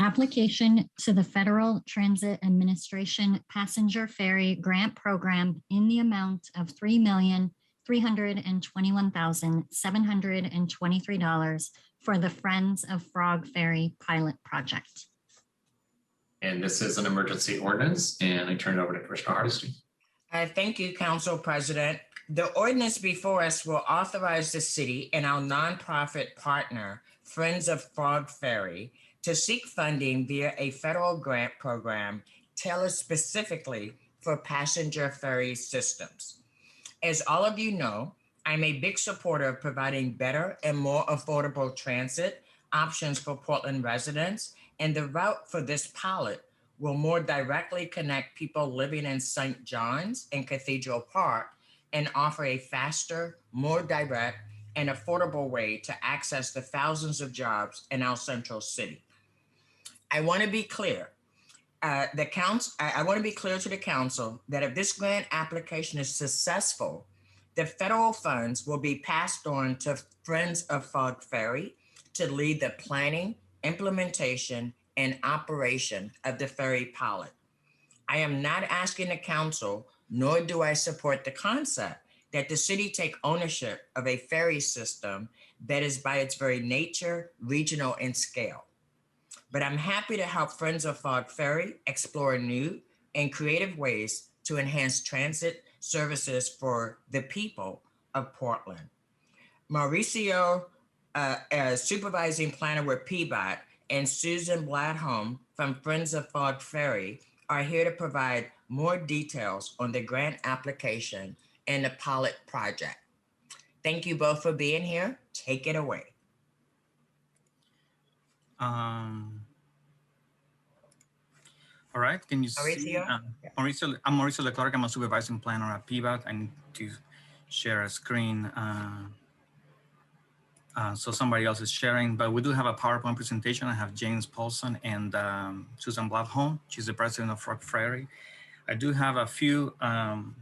application to the Federal Transit Administration Passenger Ferry Grant Program in the amount of $3,321,723 for the Friends of Frog Ferry pilot project. And this is an emergency ordinance, and I turn it over to Commissioner Hardesty. Thank you, Council President. The ordinance before us will authorize the city and our nonprofit partner, Friends of Frog Ferry, to seek funding via a federal grant program tailored specifically for passenger ferry systems. As all of you know, I'm a big supporter of providing better and more affordable transit options for Portland residents, and the route for this pilot will more directly connect people living in St. John's and Cathedral Park and offer a faster, more direct, and affordable way to access the thousands of jobs in our central city. I want to be clear. I want to be clear to the council that if this grant application is successful, the federal funds will be passed on to Friends of Frog Ferry to lead the planning, implementation, and operation of the ferry pilot. I am not asking the council, nor do I support the concept that the city take ownership of a ferry system that is by its very nature, regional in scale. But I'm happy to help Friends of Frog Ferry explore new and creative ways to enhance transit services for the people of Portland. Mauricio, supervising planner with PBOT, and Susan Bladholm from Friends of Frog Ferry are here to provide more details on the grant application and the pilot project. Thank you both for being here. Take it away. All right, can you Mauricio? see? Mauricio, I'm Mauricio Leclerc. I'm a supervising planner at PBOT. I need to share a screen. So somebody else is sharing, but we do have a PowerPoint presentation. I have James Paulson and Susan Bladholm. She's the president of Frog Ferry. I do have a few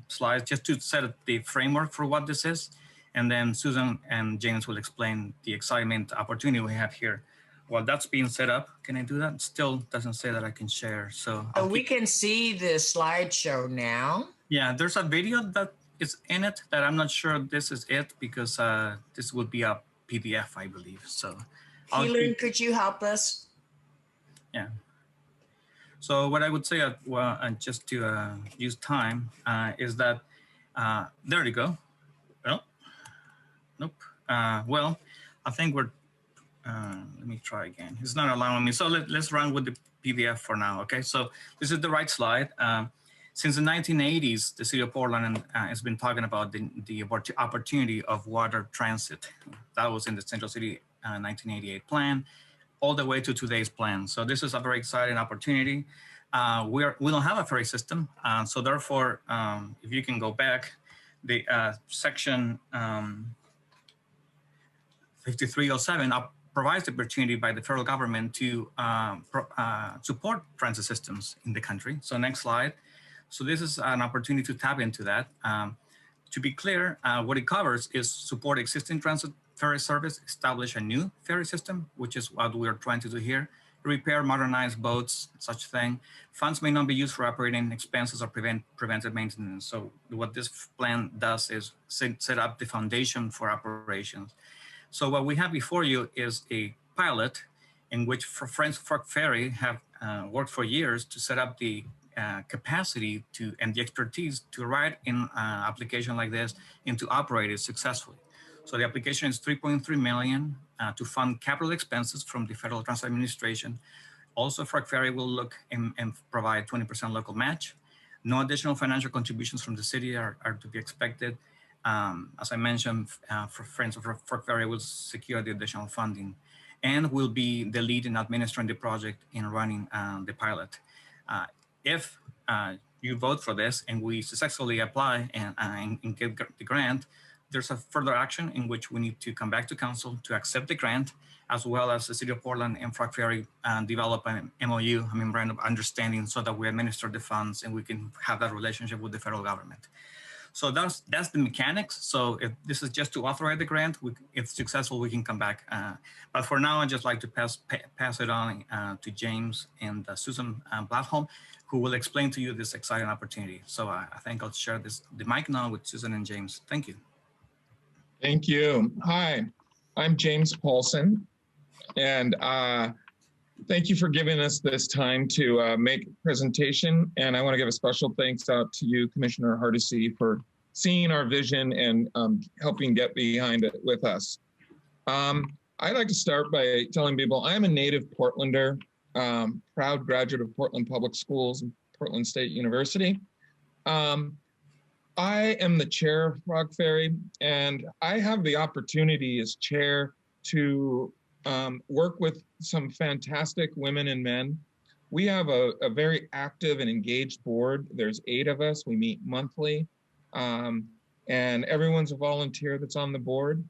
slides just to set up the framework for what this is. And then Susan and James will explain the excitement opportunity we have here. While that's being set up, can I do that? Still doesn't say that I can share. So we can see the slideshow now. Yeah, there's a video that is in it that I'm not sure this is it because this would be a PDF, I believe. So Keelan, could you help us? Yeah. So what I would say, well, just to use time, is that, there you go. Well, nope. Well, I think we're, let me try again. It's not allowing me. So let's run with the PDF for now, okay? So this is the right slide. Since the 1980s, the city of Portland has been talking about the opportunity of water transit. That was in the Central City 1988 plan, all the way to today's plan. So this is a very exciting opportunity. We don't have a ferry system. So therefore, if you can go back, the section 5307 provides the opportunity by the federal government to support transit systems in the country. So next slide. So this is an opportunity to tap into that. To be clear, what it covers is support existing transit ferry service, establish a new ferry system, which is what we're trying to do here, repair, modernize boats, such thing. Funds may not be used for operating expenses or preventive maintenance. So what this plan does is set up the foundation for operations. So what we have before you is a pilot in which Friends of Frog Ferry have worked for years to set up the capacity to and the expertise to write in an application like this and to operate it successfully. So the application is $3.3 million to fund capital expenses from the Federal Transit Administration. Also, Frog Ferry will look and provide 20% local match. No additional financial contributions from the city are to be expected. As I mentioned, for Friends of Frog Ferry will secure the additional funding and will be the lead in administering the project and running the pilot. If you vote for this and we successfully apply and get the grant, there's a further action in which we need to come back to council to accept the grant, as well as the city of Portland and Frog Ferry develop an MOU, a memorandum of understanding, so that we administer the funds and we can have that relationship with the federal government. So that's the mechanics. So if this is just to authorize the grant, if successful, we can come back. But for now, I'd just like to pass it on to James and Susan Blathholm, who will explain to you this exciting opportunity. So I think I'll share the mic now with Susan and James. Thank you. Thank you. Hi, I'm James Paulson, and thank you for giving us this time to make a presentation. And I want to give a special thanks out to you, Commissioner Hardesty, for seeing our vision and helping get behind it with us. I'd like to start by telling people I'm a native Portlander, proud graduate of Portland Public Schools and Portland State University. I am the chair of Frog Ferry, and I have the opportunity as chair to work with some fantastic women and men. We have a very active and engaged board. There's 8 of us. We meet monthly, and everyone's a volunteer that's on the board.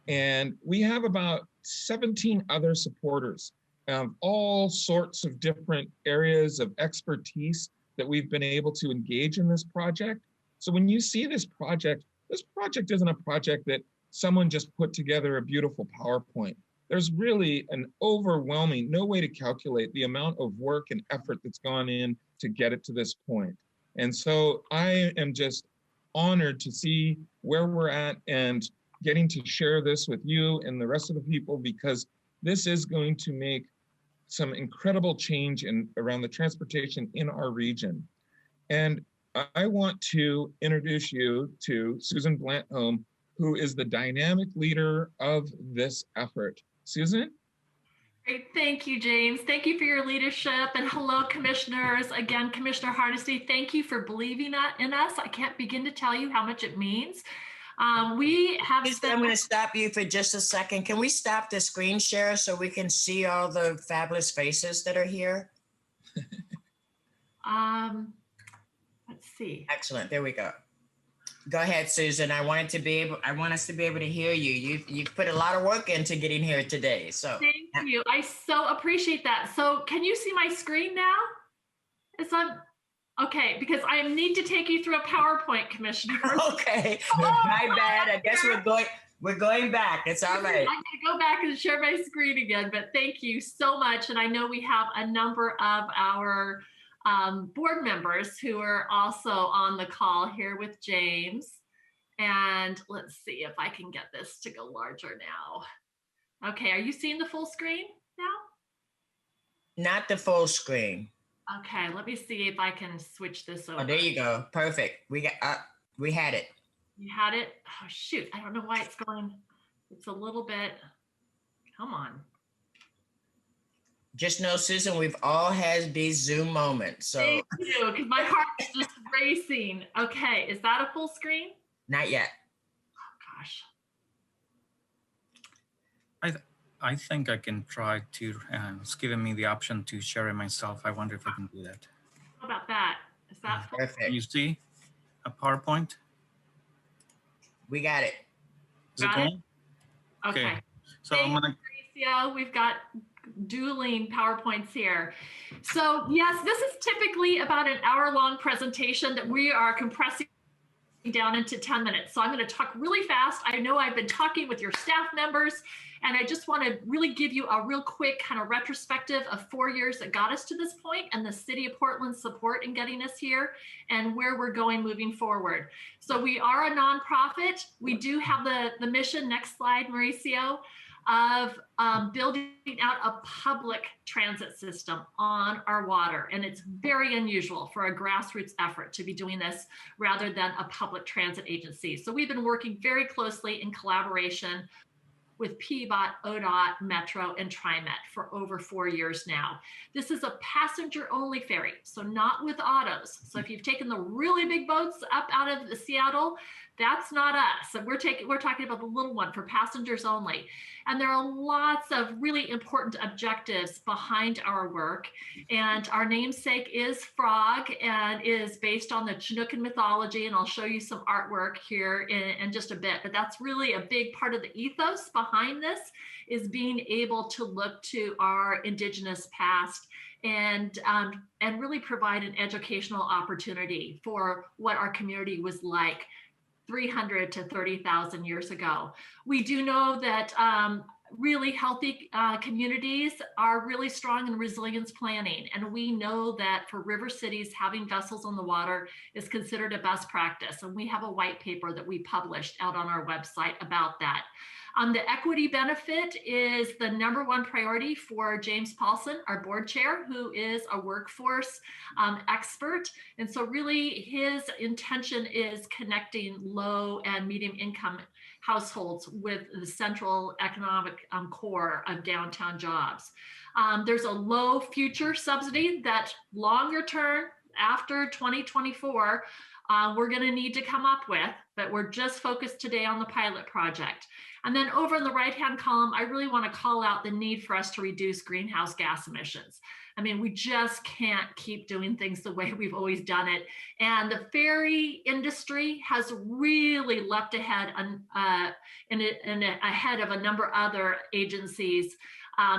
And we have about 17 other supporters of all sorts of different areas of expertise that we've been able to engage in this project. So when you see this project isn't a project that someone just put together a beautiful PowerPoint. There's really an overwhelming, no way to calculate the amount of work and effort that's gone in to get it to this point. And so I am just honored to see where we're at and getting to share this with you and the rest of the people, because this is going to make some incredible change around the transportation in our region. And I want to introduce you to Susan Blathholm, who is the dynamic leader of this effort. Susan? Great. Thank you, James. Thank you for your leadership. And hello, commissioners. Again, Commissioner Hardesty, thank you for believing in us. I can't begin to tell you how much it means. We have I'm going to stop you for just a second. Can we stop the screen share so we can see all the fabulous faces that are here? Let's see. Excellent. There we go. Go ahead, Susan. I want us to be able to hear you. You've put a lot of work into getting here today. So thank you. I so appreciate that. So can you see my screen now? It's on. Okay, because I need to take you through a PowerPoint, Commissioner. Okay. My bad. I guess we're going back. It's all right. I'm going to go back and share my screen again, but thank you so much. And I know we have a number of our board members who are also on the call here with James. And let's see if I can get this to go larger now. Okay, are you seeing the full screen now? Not the full screen. Okay, let me see if I can switch this over. Oh, there you go. Perfect. We had it. You had it? Oh, shoot. I don't know why it's going. It's a little bit. Come on. Just know, Susan, we've all had these Zoom moments. So thank you, because my heart is just racing. Okay, is that a full screen? Not yet. Oh, gosh. I think I can try to, it's giving me the option to share it myself. I wonder if I can do that. How about that? Is that full? Perfect? Can you see a PowerPoint? We got it. Is it Got it? going? Okay. So Thank I'm gonna. Mauricio. We've got dueling PowerPoints here. So yes, this is typically about an hour-long presentation that we are compressing down into 10 minutes. So I'm going to talk really fast. I know I've been talking with your staff members, and I just want to really give you a real quick kind of retrospective of 4 years that got us to this point and the City of Portland's support in getting us here and where we're going moving forward. So we are a nonprofit. We do have the mission, next slide, Mauricio, of building out a public transit system on our water. And it's very unusual for a grassroots effort to be doing this rather than a public transit agency. So we've been working very closely in collaboration with PBOT, ODOT, Metro, and TriMet for over 4 years now. This is a passenger-only ferry, so not with autos. So if you've taken the really big boats up out of Seattle, That's not us. We're talking about the little one for passengers only. And there are lots of really important objectives behind our work. And our namesake is Frog and is based on the Chinookan mythology. And I'll show you some artwork here in just a bit. But that's really a big part of the ethos behind this, is being able to look to our Indigenous past and really provide an educational opportunity for what our community was like 300 to 30,000 years ago. We do know that really healthy communities are really strong in resilience planning. And we know that for river cities, having vessels on the water is considered a best practice. And we have a white paper that we published out on our website about that. The equity benefit is the #1 priority for James Paulson, our board chair, who is a workforce expert. And so really his intention is connecting low and medium income households with the central economic core of downtown jobs. There's a low future subsidy that longer term, after 2024, we're going to need to come up with, but we're just focused today on the pilot project. And then over in the right-hand column, I really want to call out the need for us to reduce greenhouse gas emissions. I mean, we just can't keep doing things the way we've always done it. And the ferry industry has really leapt ahead ahead of a number of other agencies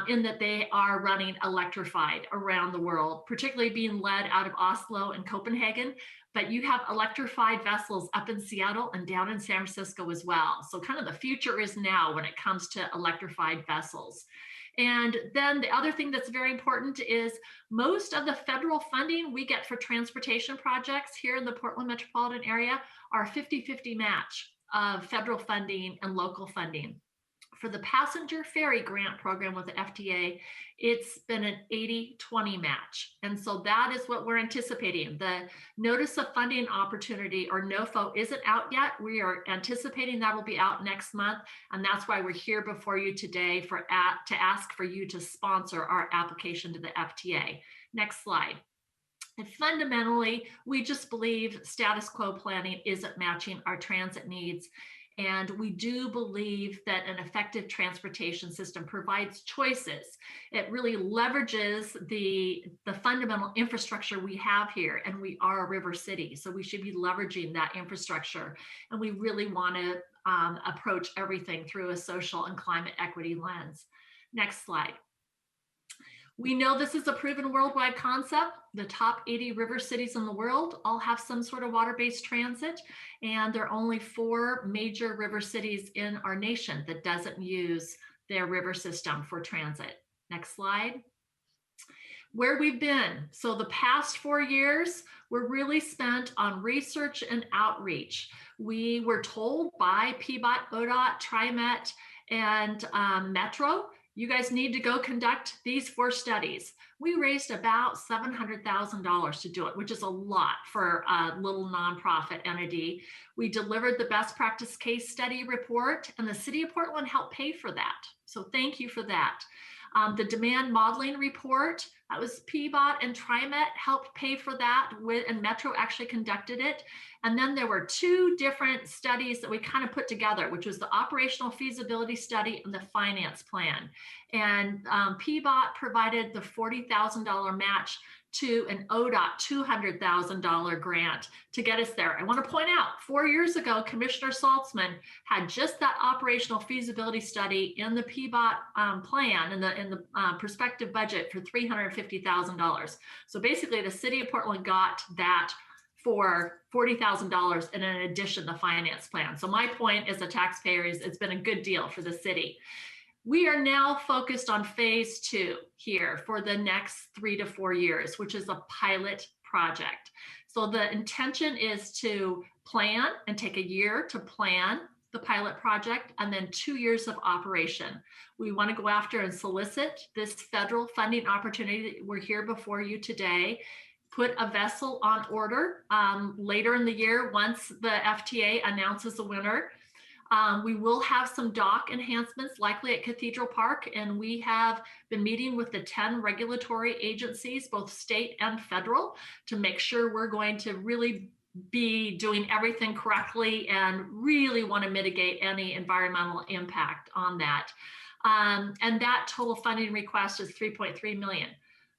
in that they are running electrified around the world, particularly being led out of Oslo and Copenhagen. But you have electrified vessels up in Seattle and down in San Francisco as well. So kind of the future is now when it comes to electrified vessels. And then the other thing that's very important is most of the federal funding we get for transportation projects here in the Portland metropolitan area are 50-50 match of federal funding and local funding. For the passenger ferry grant program with the FTA, it's been an 80-20 match. And so that is what we're anticipating. The notice of funding opportunity, or NOFO, isn't out yet. We are anticipating that will be out next month. And that's why we're here before you today to ask for you to sponsor our application to the FTA. Next slide. And fundamentally, we just believe status quo planning isn't matching our transit needs. And we do believe that an effective transportation system provides choices. It really leverages the fundamental infrastructure we have here, and we are a river city. So we should be leveraging that infrastructure. And we really want to approach everything through a social and climate equity lens. Next slide. We know this is a proven worldwide concept. The top 80 river cities in the world all have some sort of water-based transit, and there are only 4 major river cities in our nation that doesn't use their river system for transit. Next slide. Where we've been. So the past 4 years were really spent on research and outreach. We were told by PBOT, ODOT, TriMet, and Metro, you guys need to go conduct these 4 studies. We raised about $700,000 to do it, which is a lot for a little nonprofit entity. We delivered the best practice case study report, and the city of Portland helped pay for that. So thank you for that. The demand modeling report, that was PBOT and TriMet helped pay for that, and Metro actually conducted it. And then there were 2 different studies that we kind of put together, which was the operational feasibility study and the finance plan. And PBOT provided the $40,000 match to an ODOT $200,000 grant to get us there. I want to point out, 4 years ago, Commissioner Saltzman had just that operational feasibility study in the PBOT plan, in the prospective budget for $350,000. So basically, the city of Portland got that for $40,000, and in addition, the finance plan. So my point as a taxpayer is it's been a good deal for the city. We are now focused on phase 2 here for the next 3 to 4 years, which is a pilot project. So the intention is to plan and take a year to plan the pilot project, and then 2 years of operation. We want to go after and solicit this federal funding opportunity. We're here before you today. Put a vessel on order later in the year once the FTA announces a winner. We will have some dock enhancements likely at Cathedral Park, and we have been meeting with the 10 regulatory agencies, both state and federal, to make sure we're going to really be doing everything correctly and really want to mitigate any environmental impact on that. And that total funding request is 3.3 million.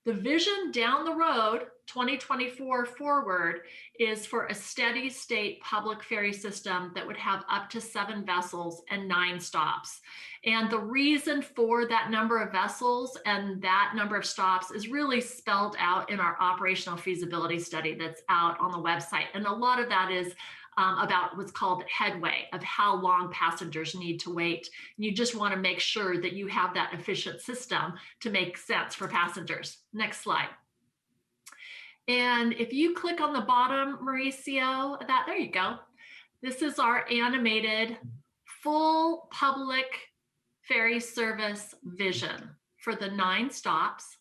The vision down the road, 2024 forward, is for a steady state public ferry system that would have up to 7 vessels and 9 stops. And the reason for that number of vessels and that number of stops is really spelled out in our operational feasibility study that's out on the website. And a lot of that is about what's called headway, of how long passengers need to wait. You just want to make sure that you have that efficient system to make sense for passengers. Next slide. And if you click on the bottom, Mauricio, there you go. This is our animated full public ferry service vision for the 9 stops.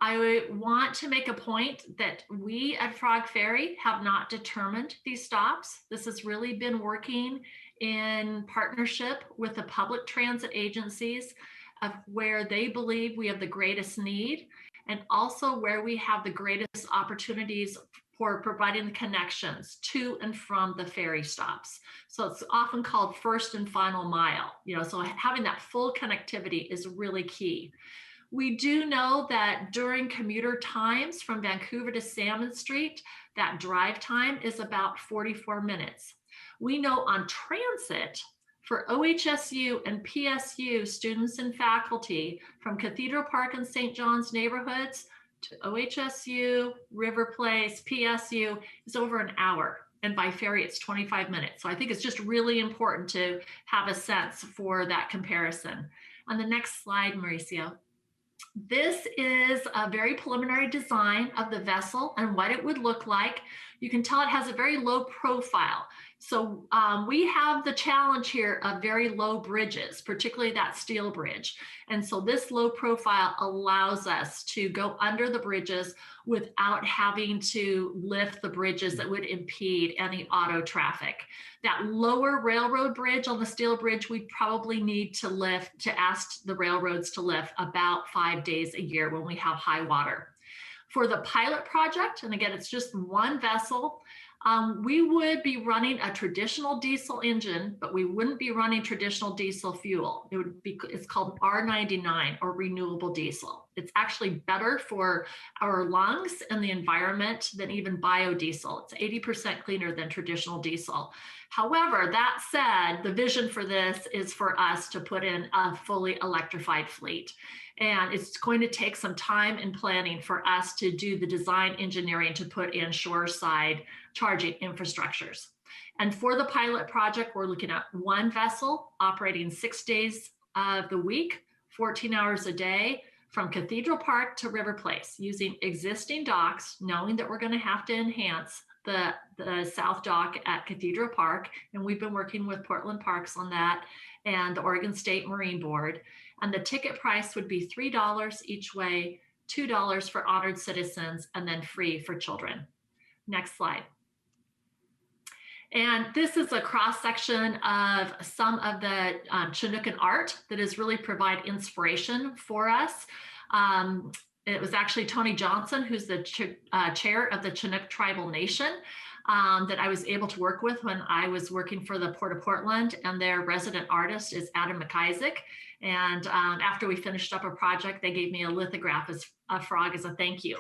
I want to make a point that we at Frog Ferry have not determined these stops. This has really been working in partnership with the public transit agencies of where they believe we have the greatest need, and also where we have the greatest opportunities for providing the connections to and from the ferry stops. So it's often called first and final mile, so having that full connectivity is really key. We do know that during commuter times from Vancouver to Salmon Street, that drive time is about 44 minutes. We know on transit for OHSU and PSU students and faculty from Cathedral Park and St. John's neighborhoods to OHSU, River Place, PSU is over an hour. And by ferry, it's 25 minutes. So I think it's just really important to have a sense for that comparison. On the next slide, Mauricio. This is a very preliminary design of the vessel and what it would look like. You can tell it has a very low profile. So we have the challenge here of very low bridges, particularly that steel bridge. And so this low profile allows us to go under the bridges without having to lift the bridges that would impede any auto traffic. That lower railroad bridge on the steel bridge, we probably need to ask the railroads to lift about 5 days a year when we have high water. For the pilot project, and again, it's just one vessel, we would be running a traditional diesel engine, but we wouldn't be running traditional diesel fuel. It's called R99 or renewable diesel. It's actually better for our lungs and the environment than even biodiesel. It's 80% cleaner than traditional diesel. However, that said, the vision for this is for us to put in a fully electrified fleet. And it's going to take some time and planning for us to do the design engineering to put in shoreside charging infrastructures. And for the pilot project, we're looking at one vessel operating 6 days of the week, 14 hours a day, from Cathedral Park to River Place, using existing docks, knowing that we're going to have to enhance the South Dock at Cathedral Park. And we've been working with Portland Parks on that and the Oregon State Marine Board. And the ticket price would be $3 each way, $2 for honored citizens, and then free for children. Next slide. And this is a cross-section of some of the Chinookan art that has really provide inspiration for us. It was actually Tony Johnson, who's the chair of the Chinook Tribal Nation, that I was able to work with when I was working for the Port of Portland, and their resident artist is Adam McIsaac. And after we finished up a project, they gave me a lithograph as a frog as a thank you.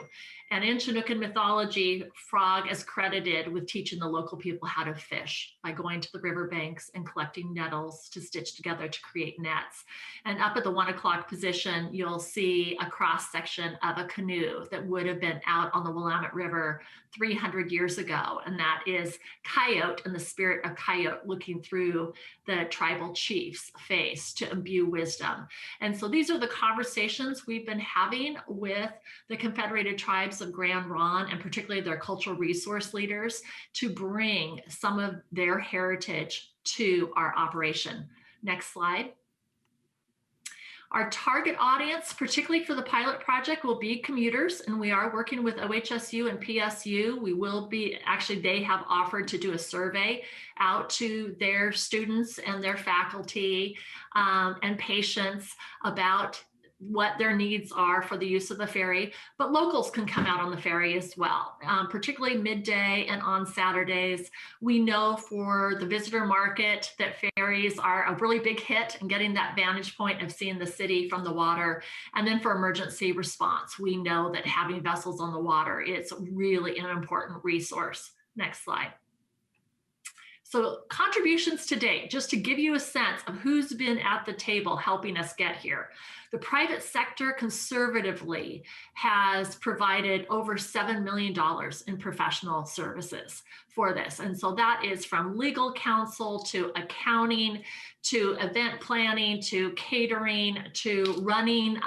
And in Chinookan mythology, frog is credited with teaching the local people how to fish by going to the riverbanks and collecting nettles to stitch together to create nets. And up at the 1 o'clock position, you'll see a cross section of a canoe that would have been out on the Willamette River 300 years ago. And that is Coyote, in the spirit of Coyote, looking through the tribal chief's face to imbue wisdom. And so these are the conversations we've been having with the Confederated Tribes of Grand Ronde, and particularly their cultural resource leaders, to bring some of their heritage to our operation. Next slide. Our target audience, particularly for the pilot project, will be commuters, and we are working with OHSU and PSU. We will be, actually, they have offered to do a survey out to their students and their faculty and patients about what their needs are for the use of the ferry, but locals can come out on the ferry as well, particularly midday and on Saturdays. We know for the visitor market that ferries are a really big hit in getting that vantage point of seeing the city from the water. And then for emergency response, we know that having vessels on the water is really an important resource. Next slide. So contributions to date, just to give you a sense of who's been at the table helping us get here. The private sector conservatively has provided over $7 million in professional services for this. And so that is from legal counsel to accounting, to event planning, to catering, to running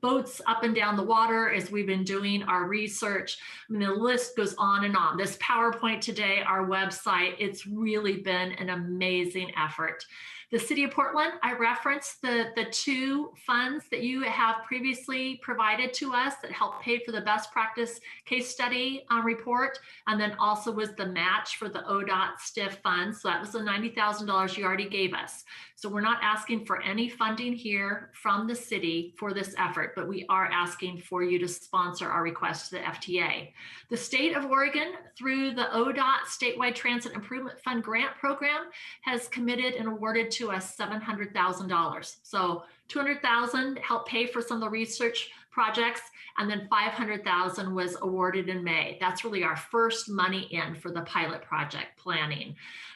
boats up and down the water as we've been doing our research. I mean, the list goes on and on. This PowerPoint today, our website, it's really been an amazing effort. The City of Portland, I referenced the two funds that you have previously provided to us that helped pay for the best practice case study report, and then also was the match for the ODOT STIF funds. So that was the $90,000 you already gave us. So we're not asking for any funding here from the city for this effort, but we are asking for you to sponsor our request to the FTA. The state of Oregon, through the ODOT Statewide Transit Improvement Fund grant program, has committed and awarded to us $700,000. So $200,000 helped pay for some of the research projects, and then $500,000 was awarded in May. That's really our first money in for the pilot project planning.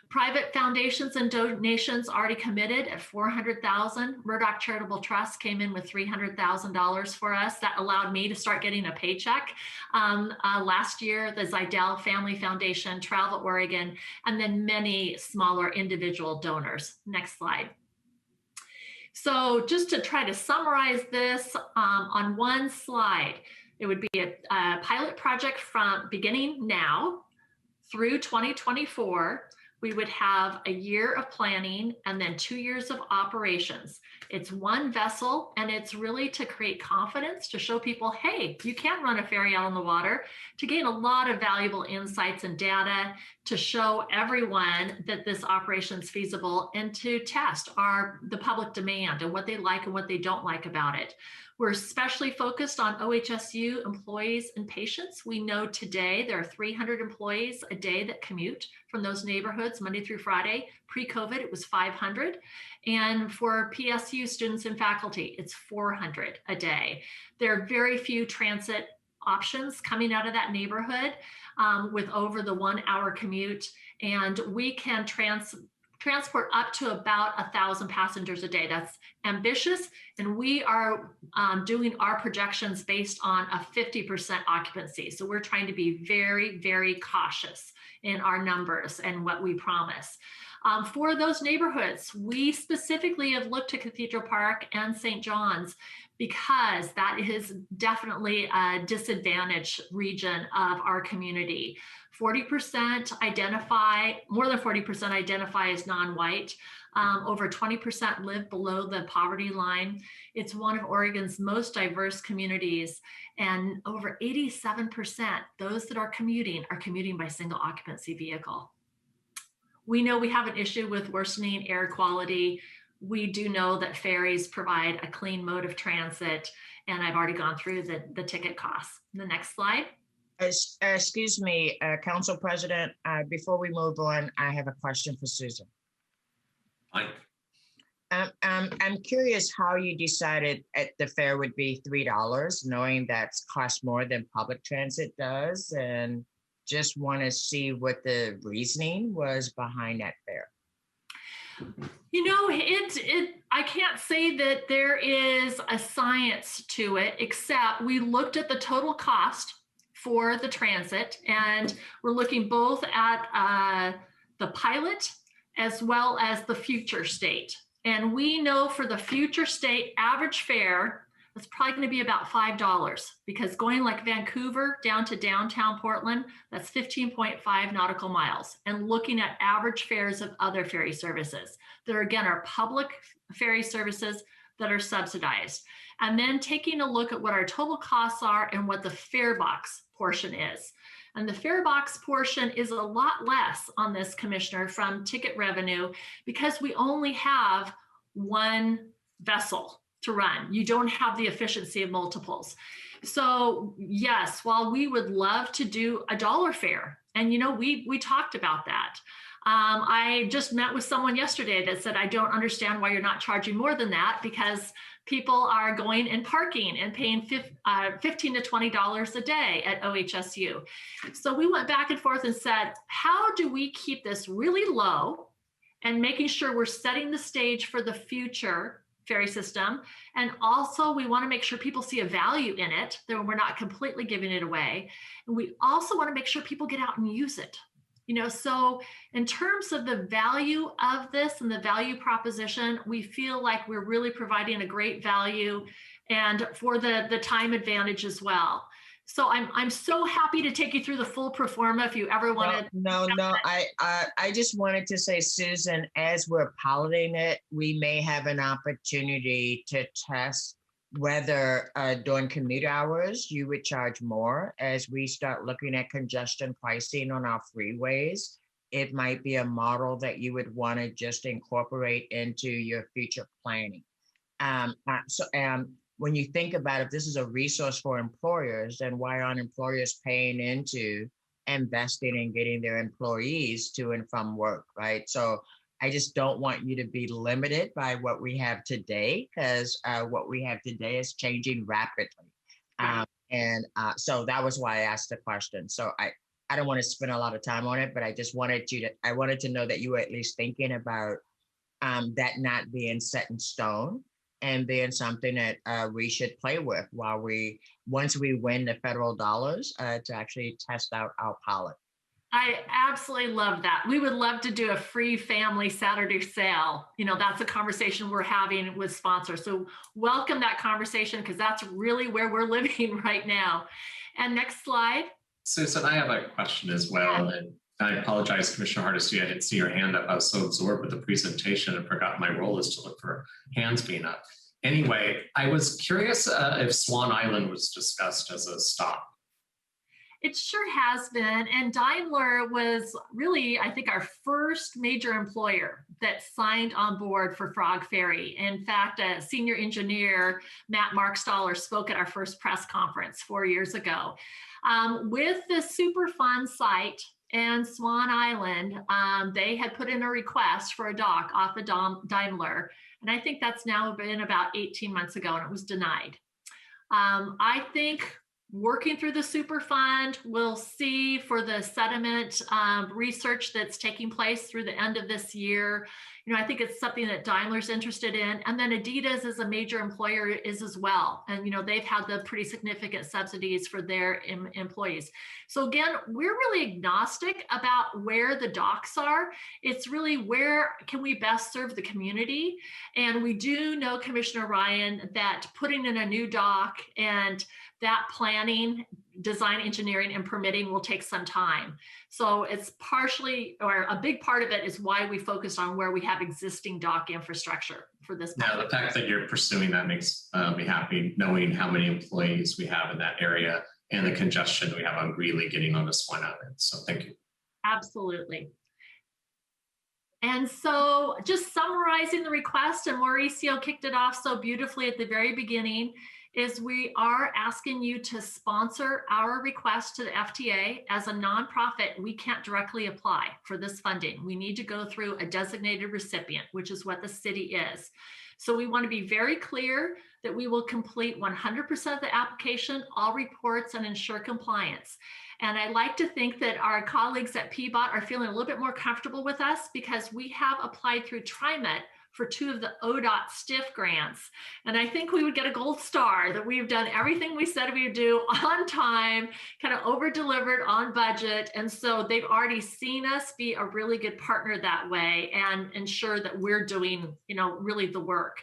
Private foundations and donations already committed at $400,000. Murdoch Charitable Trust came in with $300,000 for us. That allowed me to start getting a paycheck. Last year, the Zidell Family Foundation, Travel Oregon, and then many smaller individual donors. Next slide. So just to try to summarize this on one slide, it would be a pilot project from beginning now through 2024. We would have a year of planning and then 2 years of operations. It's one vessel, and it's really to create confidence, to show people, hey, you can run a ferry out on the water, to gain a lot of valuable insights and data, to show everyone that this operation is feasible, and to test the public demand and what they like and what they don't like about it. We're especially focused on OHSU employees and patients. We know today there are 300 employees a day that commute from those neighborhoods Monday through Friday. Pre-COVID, it was 500. And for PSU students and faculty, it's 400 a day. There are very few transit options coming out of that neighborhood with over the 1 hour commute. And we can transport up to about 1,000 passengers a day. That's ambitious, and we are doing our projections based on a 50% occupancy. So we're trying to be very, very cautious in our numbers and what we promise. For those neighborhoods, we specifically have looked to Cathedral Park and St. John's because that is definitely a disadvantaged region of our community. 40% identify, more than 40% identify as non-white. Over 20% live below the poverty line. It's one of Oregon's most diverse communities, and over 87%, those that are commuting by single occupancy vehicle. We know we have an issue with worsening air quality. We do know that ferries provide a clean mode of transit, and I've already gone through the ticket costs. The next slide. Excuse me, Council President, before we move on, I have a question for Susan. Fine. I'm curious how you decided the fare would be $3, knowing that's cost more than public transit does, and just want to see what the reasoning was behind that fare. You know, I can't say that there is a science to it, except we looked at the total cost for the transit, and we're looking both at the pilot as well as the future state. And we know for the future state average fare, it's probably going to be about $5, because going like Vancouver down to downtown Portland, that's 15.5 nautical miles. And looking at average fares of other ferry services, there again are public ferry services that are subsidized. And then taking a look at what our total costs are and what the fare box portion is. And the fare box portion is a lot less on this, Commissioner, from ticket revenue, because we only have one vessel to run. You don't have the efficiency of multiples. So yes, while we would love to do a dollar fare, and we talked about that. I just met with someone yesterday that said, I don't understand why you're not charging more than that, because people are going and parking and paying $15 to $20 a day at OHSU. So we went back and forth and said, how do we keep this really low and making sure we're setting the stage for the future ferry system? And also we want to make sure people see a value in it, that we're not completely giving it away. And we also want to make sure people get out and use it. So in terms of the value of this and the value proposition, we feel like we're really providing a great value, and for the time advantage as well. So I'm so happy to take you through the full pro forma if you ever wanted. No. I just wanted to say, Susan, as we're piloting it, we may have an opportunity to test whether during commute hours you would charge more. As we start looking at congestion pricing on our freeways, it might be a model that you would want to just incorporate into your future planning. When you think about if this is a resource for employers, then why aren't employers paying into investing in getting their employees to and from work, right? So I just don't want you to be limited by what we have today, because what we have today is changing rapidly. So that was why I asked the question. So I don't want to spend a lot of time on it, but I just wanted to know that you were at least thinking about that not being set in stone and being something that we should play with once we win the federal dollars to actually test out our pilot. I absolutely love that. We would love to do a free family Saturday sale. That's a conversation we're having with sponsors. So welcome that conversation, because that's really where we're living right now. And next slide. Susan, I have a question as well. Yeah. And I apologize, Commissioner Hardesty, I didn't see your hand up. I was so absorbed with the presentation and forgot my role is to look for hands being up. Anyway, I was curious if Swan Island was discussed as a stop. It sure has been. And Daimler was really, I think, our first major employer that signed on board for Frog Ferry. In fact, a senior engineer, Matt Markstaller, spoke at our first press conference 4 years ago. With the Superfund site and Swan Island, they had put in a request for a dock off of Daimler. And I think that's now been about 18 months ago, and it was denied. I think working through the Superfund, we'll see for the sediment research that's taking place through the end of this year. I think it's something that Daimler's interested in. And then Adidas as a major employer is as well. And, they've had the pretty significant subsidies for their employees. So again, we're really agnostic about where the docks are. It's really where can we best serve the community? And we do know, Commissioner Ryan, that putting in a new dock and that planning, design, engineering, and permitting will take some time. So it's partially, or a big part of it is why we focused on where we have existing dock infrastructure for this. Now, the fact that you're pursuing that makes me happy, knowing how many employees we have in that area and the congestion we have on Greeley getting on the Swan Island. So thank you. Absolutely. And so just summarizing the request, and Mauricio kicked it off so beautifully at the very beginning, is we are asking you to sponsor our request to the FTA. As a nonprofit, we can't directly apply for this funding. We need to go through a designated recipient, which is what the city is. So we want to be very clear that we will complete 100% of the application, all reports, and ensure compliance. And I like to think that our colleagues at PBOT are feeling a little bit more comfortable with us, because we have applied through TriMet for 2 of the ODOT STIF grants. And I think we would get a gold star that we've done everything we said we would do on time, kind of over-delivered on budget. And so they've already seen us be a really good partner that way and ensure that we're doing, really the work.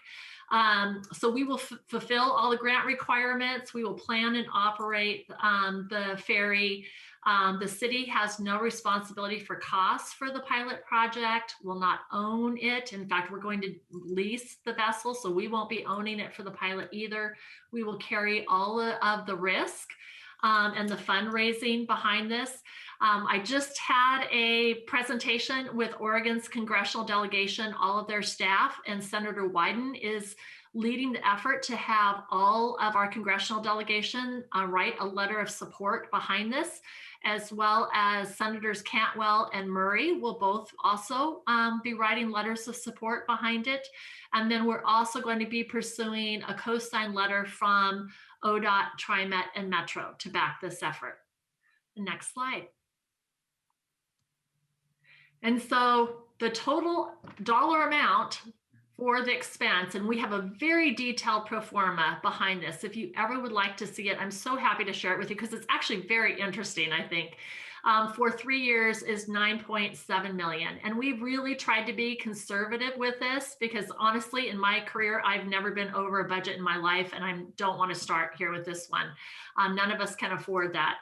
So we will fulfill all the grant requirements. We will plan and operate the ferry. The city has no responsibility for costs for the pilot project, will not own it. In fact, we're going to lease the vessel, so we won't be owning it for the pilot either. We will carry all of the risk and the fundraising behind this. I just had a presentation with Oregon's congressional delegation, all of their staff, and Senator Wyden is leading the effort to have all of our congressional delegation write a letter of support behind this, as well as Senators Cantwell and Murray will both also be writing letters of support behind it. And then we're also going to be pursuing a co-sign letter from ODOT, TriMet, and Metro to back this effort. The next slide. And so the total dollar amount for the expense, and we have a very detailed pro forma behind this. If you ever would like to see it, I'm so happy to share it with you because it's actually very interesting, I think. For 3 years is 9.7 million. And we've really tried to be conservative with this because honestly, in my career, I've never been over a budget in my life, and I don't want to start here with this one. None of us can afford that.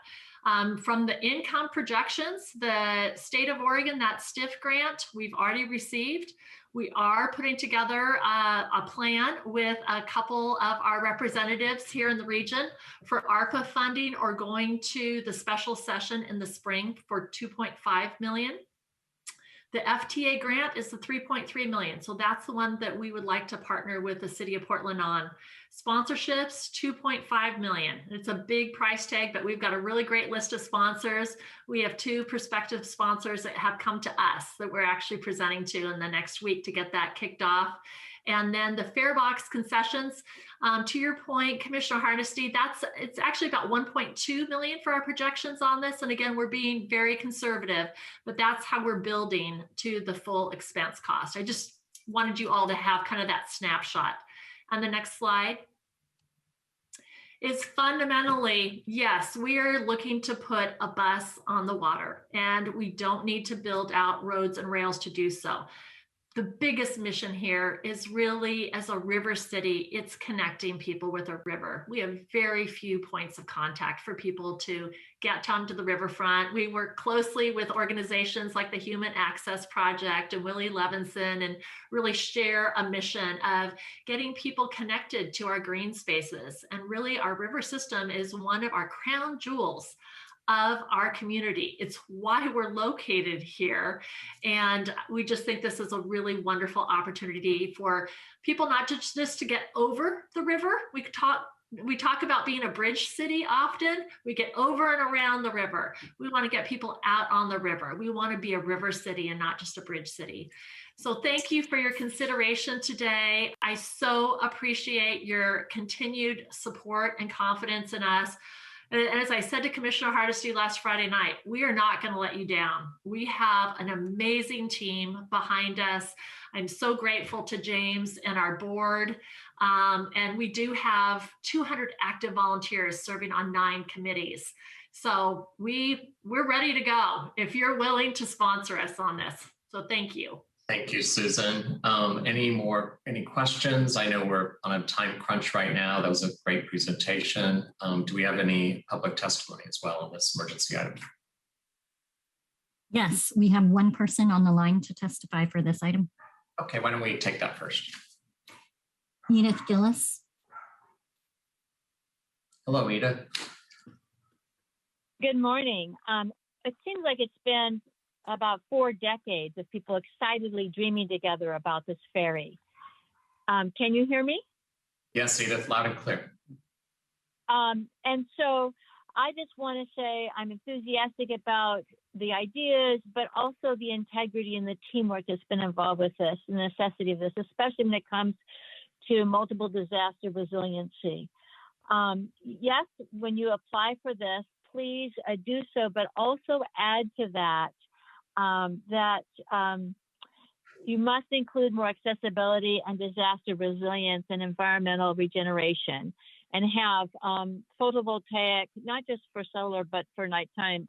From the income projections, the state of Oregon, that STIF grant, we've already received. We are putting together a plan with a couple of our representatives here in the region for ARPA funding or going to the special session in the spring for 2.5 million. The FTA grant is the 3.3 million. So that's the one that we would like to partner with the city of Portland on. Sponsorships, 2.5 million. It's a big price tag, but we've got a really great list of sponsors. We have 2 prospective sponsors that have come to us that we're actually presenting to in the next week to get that kicked off. And then the fare box concessions, to your point, Commissioner Hardesty, it's actually about 1.2 million for our projections on this. And again, we're being very conservative, but that's how we're building to the full expense cost. I just wanted you all to have kind of that snapshot. On the next slide is fundamentally, yes, we are looking to put a bus on the water, and we don't need to build out roads and rails to do so. The biggest mission here is really, as a river city, it's connecting people with a river. We have very few points of contact for people to get onto the riverfront. We work closely with organizations like the Human Access Project and Willie Levinson and really share a mission of getting people connected to our green spaces. And really, our river system is one of our crown jewels of our community. It's why we're located here. And we just think this is a really wonderful opportunity for people not just to get over the river. We talk about being a bridge city often. We get over and around the river. We want to get people out on the river. We want to be a river city and not just a bridge city. So thank you for your consideration today. I so appreciate your continued support and confidence in us. And as I said to Commissioner Hardesty last Friday night, we are not going to let you down. We have an amazing team behind us. I'm so grateful to James and our board. And we do have 200 active volunteers serving on 9 committees. So we're ready to go if you're willing to sponsor us on this. So thank you. Thank you, Susan. Any questions? I know we're on a time crunch right now. That was a great presentation. Do we have any public testimony as well on this emergency item? Yes, we have one person on the line to testify for this item. Okay, why don't we take that first? Edith Gillis. Hello, Edith. Good morning. It seems like it's been about 4 decades of people excitedly dreaming together about this ferry. Can you hear me? Yes, Edith, loud and clear. And so I just want to say I'm enthusiastic about the ideas, but also the integrity and the teamwork that's been involved with this, the necessity of this, especially when it comes to multiple disaster resiliency. Yes, when you apply for this, please do so, but also add to that you must include more accessibility and disaster resilience and environmental regeneration, and have photovoltaic, not just for solar, but for nighttime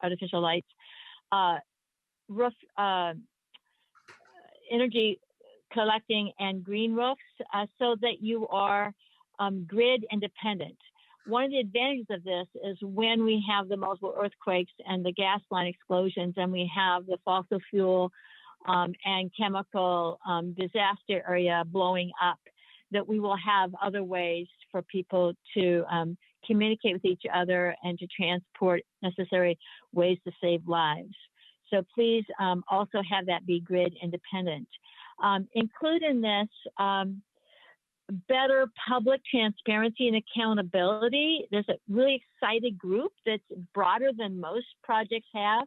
artificial lights, roof energy collecting and green roofs, so that you are grid independent. One of the advantages of this is when we have the multiple earthquakes and the gas line explosions, and we have the fossil fuel and chemical disaster area blowing up, that we will have other ways for people to communicate with each other and to transport necessary ways to save lives. So please also have that be grid independent. Include in this better public transparency and accountability. There's a really excited group that's broader than most projects have,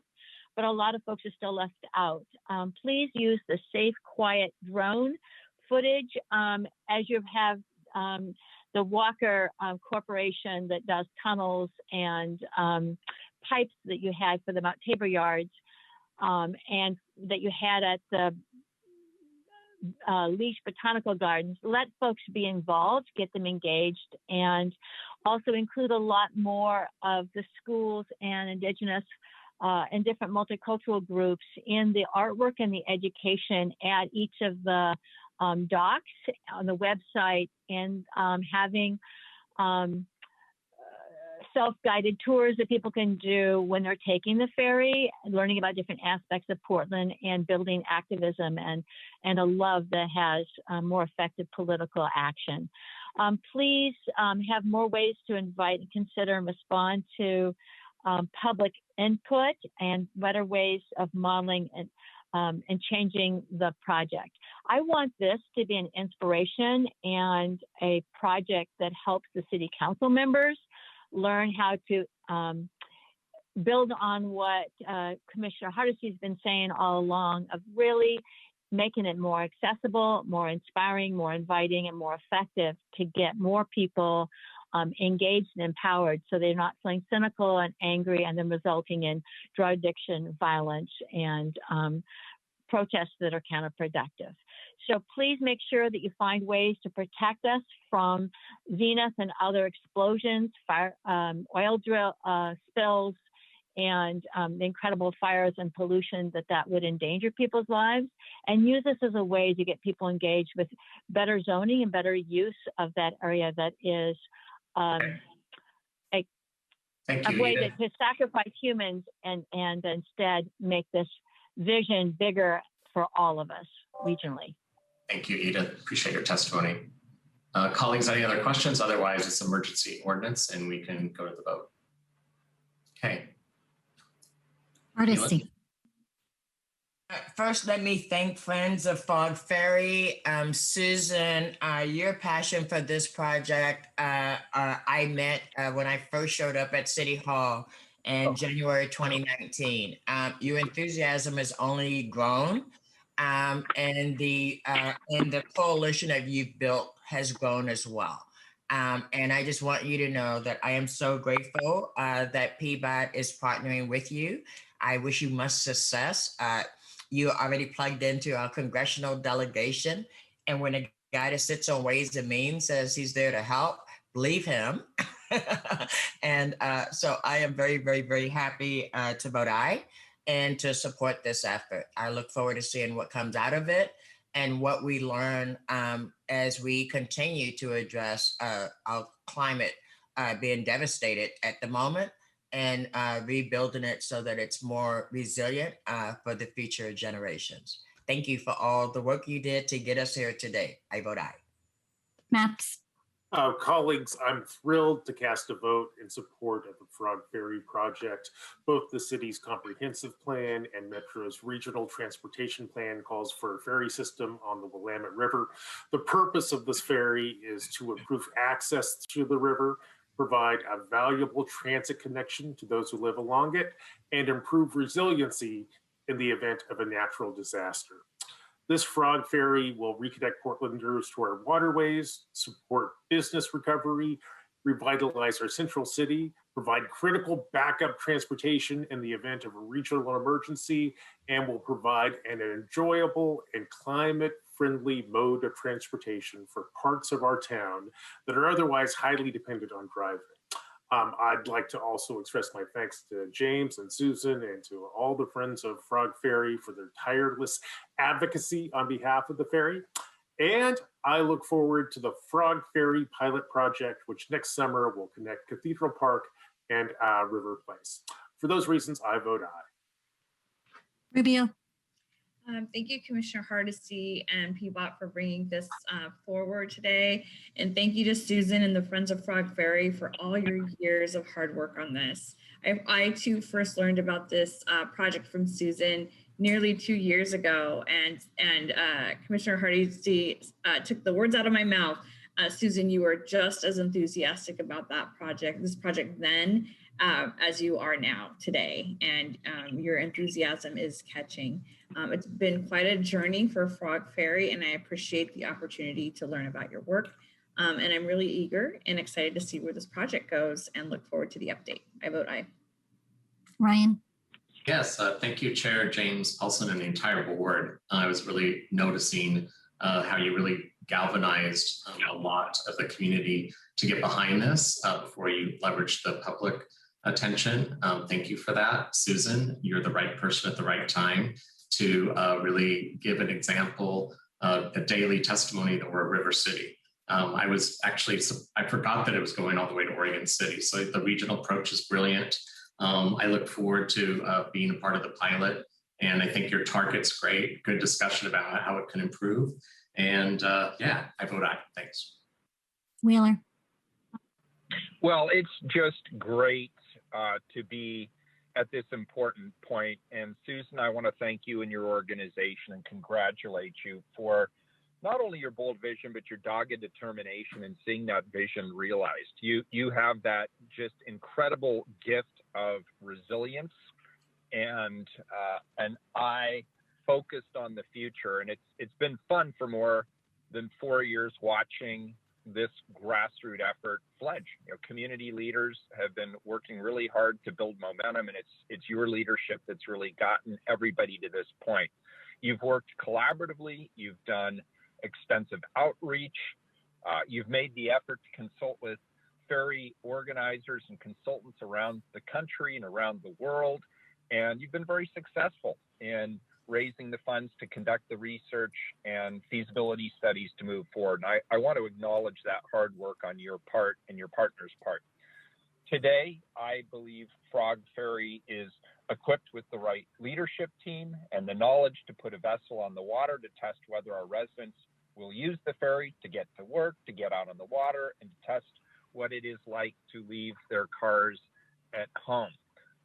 but a lot of folks are still left out. Please use the safe, quiet drone footage as you have the Walker Corporation that does tunnels and pipes that you had for the Mount Tabor yards and that you had at the Leash Botanical Gardens. Let folks be involved, get them engaged, and also include a lot more of the schools and Indigenous and different multicultural groups in the artwork and the education at each of the docs on the website, and having self-guided tours that people can do when they're taking the ferry, learning about different aspects of Portland and building activism and a love that has more effective political action. Please have more ways to invite and consider and respond to public input and better ways of modeling and changing the project. I want this to be an inspiration and a project that helps the city council members learn how to build on what Commissioner Hardesty has been saying all along of really making it more accessible, more inspiring, more inviting, and more effective to get more people engaged and empowered so they're not feeling cynical and angry and then resulting in drug addiction, violence, and protests that are counterproductive. So please make sure that you find ways to protect us from zenith and other explosions, fire, oil drill spills, and the incredible fires and pollution that would endanger people's lives, and use this as a way to get people engaged with better zoning and better use of that area that is a way to sacrifice humans and instead make this vision bigger for all of us regionally. Thank you, Edith. Appreciate your testimony. Colleagues, any other questions? Otherwise, it's emergency ordinance and we can go to the vote. Okay. Hardesty. First, let me thank Friends of Frog Ferry. Susan, your passion for this project, I met when I first showed up at City Hall in January 2019. Your enthusiasm has only grown, and the coalition that you've built has grown as well. And I just want you to know that I am so grateful that PBOT is partnering with you. I wish you much success. You are already plugged into our congressional delegation. And when a guy that sits on Ways and Means says he's there to help, believe him. And so I am very, very, very happy to vote aye and to support this effort. I look forward to seeing what comes out of it and what we learn as we continue to address our climate being devastated at the moment and rebuilding it so that it's more resilient for the future generations. Thank you for all the work you did to get us here today. I vote aye. Maps. Colleagues, I'm thrilled to cast a vote in support of the Frog Ferry project. Both the city's comprehensive plan and Metro's regional transportation plan calls for a ferry system on the Willamette River. The purpose of this ferry is to improve access to the river, provide a valuable transit connection to those who live along it, and improve resiliency in the event of a natural disaster. This Frog Ferry will reconnect Portlanders to our waterways, support business recovery, revitalize our central city, provide critical backup transportation in the event of a regional emergency, and will provide an enjoyable and climate-friendly mode of transportation for parts of our town that are otherwise highly dependent on driving. I'd like to also express my thanks to James and Susan and to all the Friends of Frog Ferry for their tireless advocacy on behalf of the ferry. And I look forward to the Frog Ferry pilot project, which next summer will connect Cathedral Park and River Place. For those reasons, I vote aye. Rubio. Thank you, Commissioner Hardesty and PBOT for bringing this forward today. And thank you to Susan and the Friends of Frog Ferry for all your years of hard work on this. I too first learned about this project from Susan nearly 2 years ago, and Commissioner Hardesty took the words out of my mouth Susan, you were just as enthusiastic about this project then, as you are now today, and your enthusiasm is catching. It's been quite a journey for Frog Ferry, and I appreciate the opportunity to learn about your work. And I'm really eager and excited to see where this project goes and look forward to the update. I vote aye. Ryan? Yes, thank you, Chair James Paulson and the entire board. I was really noticing how you really galvanized a lot of the community to get behind this before you leveraged the public attention. Thank you for that. Susan, you're the right person at the right time to really give an example of a daily testimony that we're a river city. I forgot that it was going all the way to Oregon City. So the regional approach is brilliant. I look forward to being a part of the pilot, and I think your target's great. Good discussion about how it can improve. And yeah, I vote aye. Thanks. Wheeler? Well, it's just great to be at this important point. And Susan, I want to thank you and your organization and congratulate you for not only your bold vision, but your dogged determination in seeing that vision realized. You have that just incredible gift of resilience and an eye focused on the future. And it's been fun for more than 4 years watching this grassroots effort fledge. Community leaders have been working really hard to build momentum, and it's your leadership that's really gotten everybody to this point. You've worked collaboratively, you've done extensive outreach, you've made the effort to consult with ferry organizers and consultants around the country and around the world, and you've been very successful in raising the funds to conduct the research and feasibility studies to move forward. And I want to acknowledge that hard work on your part and your partner's part. Today, I believe Frog Ferry is equipped with the right leadership team and the knowledge to put a vessel on the water to test whether our residents will use the ferry to get to work, to get out on the water, and to test what it is like to leave their cars at home.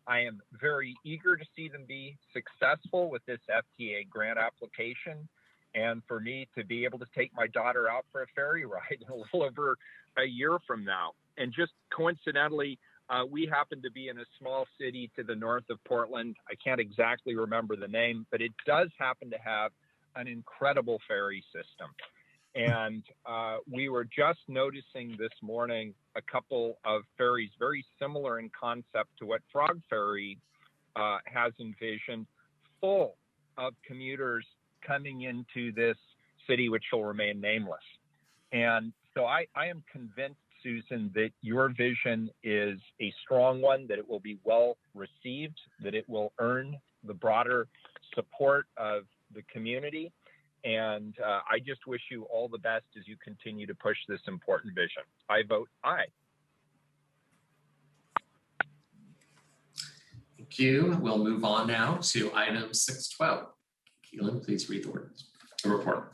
I am very eager to see them be successful with this FTA grant application, and for me to be able to take my daughter out for a ferry ride a little over a year from now. And just coincidentally, we happen to be in a small city to the north of Portland. I can't exactly remember the name, but it does happen to have an incredible ferry system. And we were just noticing this morning a couple of ferries very similar in concept to what Frog Ferry has envisioned, full of commuters coming into this city, which will remain nameless. And so I am convinced, Susan, that your vision is a strong one, that it will be well received, that it will earn the broader support of the community. And I just wish you all the best as you continue to push this important vision. I vote aye. Thank you. We'll move on now to item 612. Keelan, please read the report.